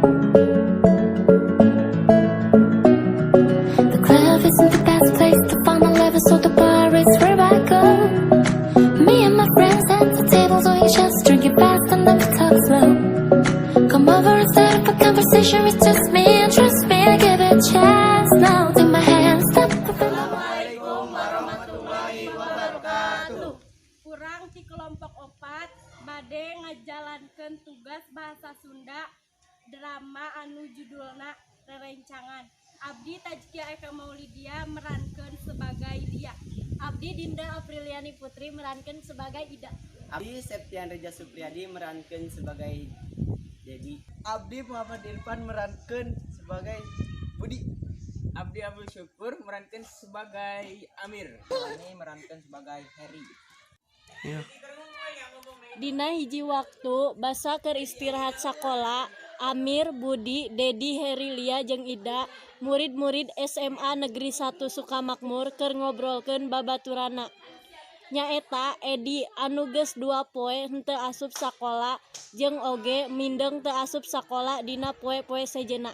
The club isn't the best place to find my level, so the bar is where I go. Me and my friends at the table doing shots, drinking fast and never talk slow. Come over and start up a conversation, it's just me, and trust me, I give it a chance. Now take my hand, step up. Assalamualaikum warahmatullahi wabarakatuh. Kurang di kelompok 4 bade ngajalankan tugas bahasa Sunda drama anu judulna Rerencangan. Abdi Tajkia Eka Maulidia merankeun sebagai Lia. Abdi Dinda Apriliani Putri merankeun sebagai Ida. Abdi Septian Reja Supriyadi merankeun sebagai Dedi. Abdi Muhammad Irfan merankeun sebagai Budi. Abdi Abdul Syukur merankeun sebagai Amir. Ini merankeun sebagai Heri. Dina hiji waktu basa keur istirahat sakola, Amir, Budi, Dedi, Heri, Lia jeung Ida, murid-murid SMA Negeri 1 Sukamakmur keur ngobrolkeun babaturana. Nyaeta Edi anu geus 2 poe henteu asup sakola jeung oge mindeng teu asup sakola dina poe-poe sejenna.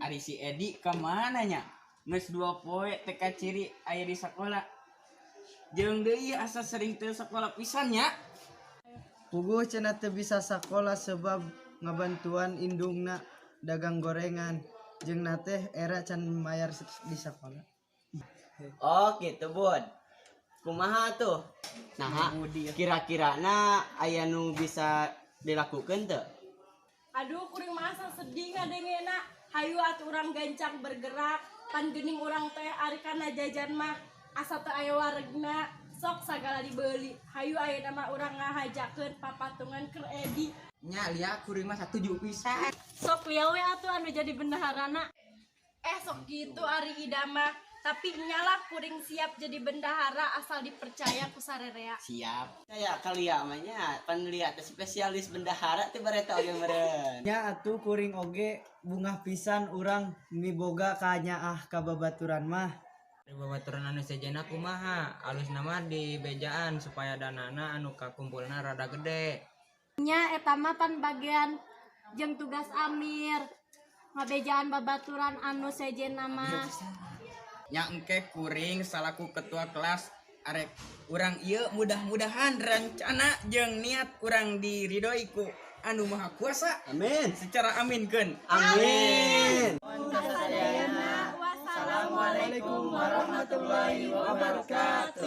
Ari si Edi kemana nya? Geus 2 poe teka ciri aya di sekolah. Jeung deui asa sering teu sekolah pisan nya. Puguh cenah teu bisa sakola sebab ngabantuan indungna dagang gorengan. Jeung nateh era can mayar di sekolah. Oh gitu bud. Kumaha tuh? Nah, kira-kirana aya nu bisa dilakukeun teu? Aduh kuring masa sedih ngadengena. Hayu atuh urang gancang bergerak, pan geuning urang teh ari kana jajan mah asa teu aya waregna, sok sagala dibeuli. Hayu ayeuna mah urang ngahajakeun papatungan keur Edi. Nya Lia kuring mah satuju pisan. Sok liau we atuh anu jadi bendaharana. Sok gitu ari Ida mah, tapi nyalah kuring siap jadi bendahara asal dipercaya ku sarerea. Siap. Kayak kalia mah nya pan lihat spesialis bendahara teh bareta oge meureun. Nya atuh kuring oge bungah pisan urang miboga ka nyaah ka babaturan mah. Babaturan anu sejenna kumaha? Alusna mah di bejaan supaya danana anu kakumpulna rada gede. Nya eta mah pan bagian jeung tugas Amir. Ngabejaan babaturan anu sejenna mah. Nya engke kuring salaku ketua kelas arek urang ieu mudah-mudahan rencana jeung niat urang diridoi ku anu maha kuasa. Amin. Secara aminkeun. Amin. Wassalamualaikum warahmatullahi wabarakatuh.